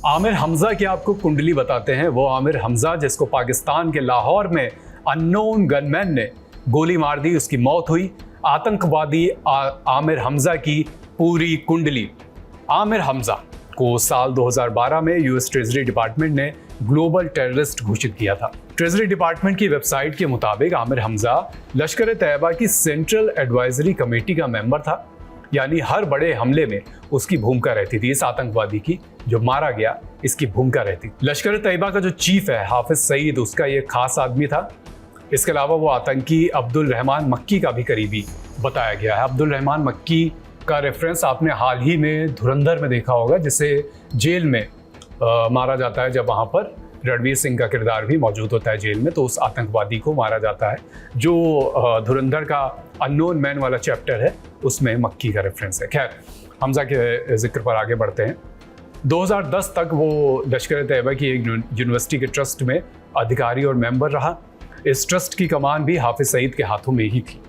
आमिर हमजा की आपको कुंडली बताते हैं। वो आमिर हमजा जिसको पाकिस्तान के लाहौर में अननोन गनमैन ने गोली मार दी, उसकी मौत हुई। आतंकवादी आमिर हमजा की पूरी कुंडली। आमिर हमजा को साल 2012 में यूएस ट्रेजरी डिपार्टमेंट ने ग्लोबल टेररिस्ट घोषित किया था। ट्रेजरी डिपार्टमेंट की वेबसाइट के मुताबिक आमिर हमजा लश्कर तैयबा की सेंट्रल एडवाइजरी कमेटी का मेंबर था, यानी हर बड़े हमले में उसकी भूमिका रहती थी। इस आतंकवादी की जो मारा गया, इसकी भूमिका रहती। लश्कर तैयबा का जो चीफ है हाफिज सईद, उसका ये खास आदमी था। इसके अलावा वो आतंकी अब्दुल रहमान मक्की का भी करीबी बताया गया है। अब्दुल रहमान मक्की का रेफरेंस आपने हाल ही में धुरंधर में देखा होगा, जिसे जेल में मारा जाता है। जब वहाँ पर रणवीर सिंह का किरदार भी मौजूद होता है जेल में, तो उस आतंकवादी को मारा जाता है। जो धुरंधर का अननोन मैन वाला चैप्टर है, उसमें मक्की का रेफरेंस है। खैर, हमजा के जिक्र पर आगे बढ़ते हैं। 2010 तक वो लश्कर तैयबा की एक यूनिवर्सिटी के ट्रस्ट में अधिकारी और मेंबर रहा। इस ट्रस्ट की कमान भी हाफिज सईद के हाथों में ही थी।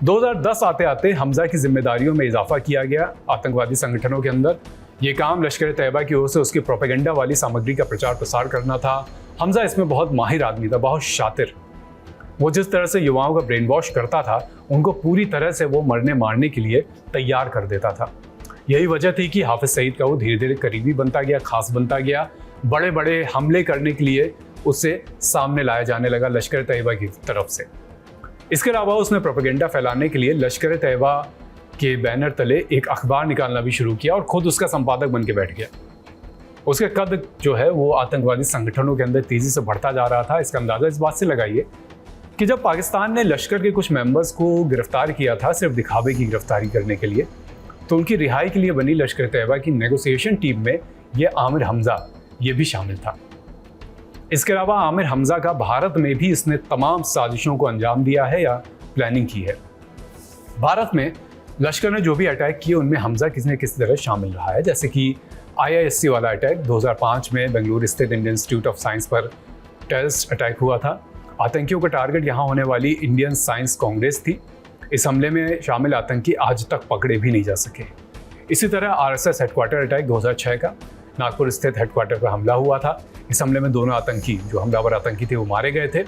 2010 आते आते हमजा की जिम्मेदारियों में इजाफा किया गया आतंकवादी संगठनों के अंदर। ये काम लश्कर तैयबा की ओर से उसकी प्रोपेगेंडा वाली सामग्री का प्रचार प्रसार करना था। हमजा इसमें बहुत माहिर आदमी था, बहुत शातिर। वो जिस तरह से युवाओं का ब्रेन वॉश करता था, उनको पूरी तरह से वो मरने मारने के लिए तैयार कर देता था। यही वजह थी कि हाफिज सईद का वो धीरे धीरे करीबी बनता गया, खास बनता गया। बड़े बड़े हमले करने के लिए उसे सामने लाया जाने लगा लश्कर तैयबा की तरफ से। इसके अलावा उसने प्रोपेगेंडा फैलाने के लिए लश्कर तैयबा के बैनर तले एक अखबार निकालना भी शुरू किया और खुद उसका संपादक बन के बैठ गया। उसके कद जो है वो आतंकवादी संगठनों के अंदर तेजी से बढ़ता जा रहा था। इसका अंदाजा इस बात से लगाइए कि जब पाकिस्तान ने लश्कर के कुछ मेंबर्स को गिरफ्तार किया था सिर्फ दिखावे की गिरफ्तारी करने के लिए, तो उनकी रिहाई के लिए बनी लश्कर तैयबा की नेगोशिएशन टीम में ये आमिर हमजा ये भी शामिल था। इसके अलावा आमिर हमजा का भारत में भी इसने तमाम साजिशों को अंजाम दिया है या प्लानिंग की है। भारत में लश्कर ने जो भी अटैक किए, उनमें हमजा किसी न किसी तरह शामिल रहा है। जैसे कि IISc वाला अटैक 2005 में बेंगलुरु स्थित इंडियन इंस्टीट्यूट ऑफ साइंस पर टेररिस्ट अटैक हुआ था। आतंकियों का टारगेट यहाँ होने वाली इंडियन साइंस कांग्रेस थी। इस हमले में शामिल आतंकी आज तक पकड़े भी नहीं जा सके। इसी तरह RSS हेडक्वार्टर अटैक 2006 का नागपुर स्थित हेडक्वार्टर पर हमला हुआ था। इस हमले में दोनों आतंकी, जो हमलावर आतंकी थे, वो मारे गए थे।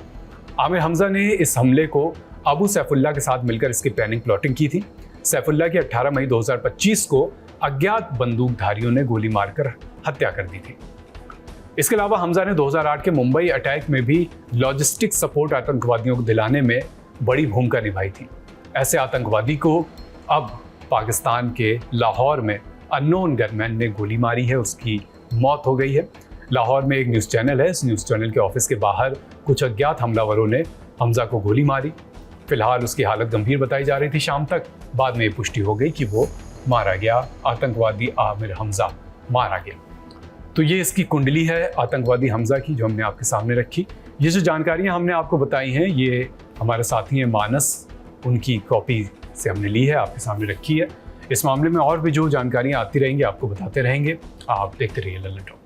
आमिर हमजा ने इस हमले को अबू सैफुल्लाह के साथ मिलकर इसकी प्लानिंग प्लॉटिंग की थी। सैफुल्लाह की 18 मई 2025 को अज्ञात बंदूकधारियों ने गोली मारकर हत्या कर दी थी। इसके अलावा हमजा ने 2008 के मुंबई अटैक में भी लॉजिस्टिक सपोर्ट आतंकवादियों को दिलाने में बड़ी भूमिका निभाई थी। ऐसे आतंकवादी को अब पाकिस्तान के लाहौर में अननोन गनमैन ने गोली मारी है, उसकी मौत हो गई है। लाहौर में एक न्यूज़ चैनल है, इस न्यूज़ चैनल के ऑफिस के बाहर कुछ अज्ञात हमलावरों ने हमजा को गोली मारी। फिलहाल उसकी हालत गंभीर बताई जा रही थी शाम तक। बाद में पुष्टि हो गई कि वो मारा गया, आतंकवादी आमिर हमजा मारा गया। तो ये इसकी कुंडली है आतंकवादी हमजा की, जो हमने आपके सामने रखी। ये जो जानकारियां हमने आपको बताई हैं, ये हमारे साथी हैं मानस, उनकी कॉपी से हमने ली है, आपके सामने रखी है। इस मामले में और भी जो जानकारियां आती रहेंगी आपको बताते रहेंगे। आप देखते रहिए लल्ला टॉक।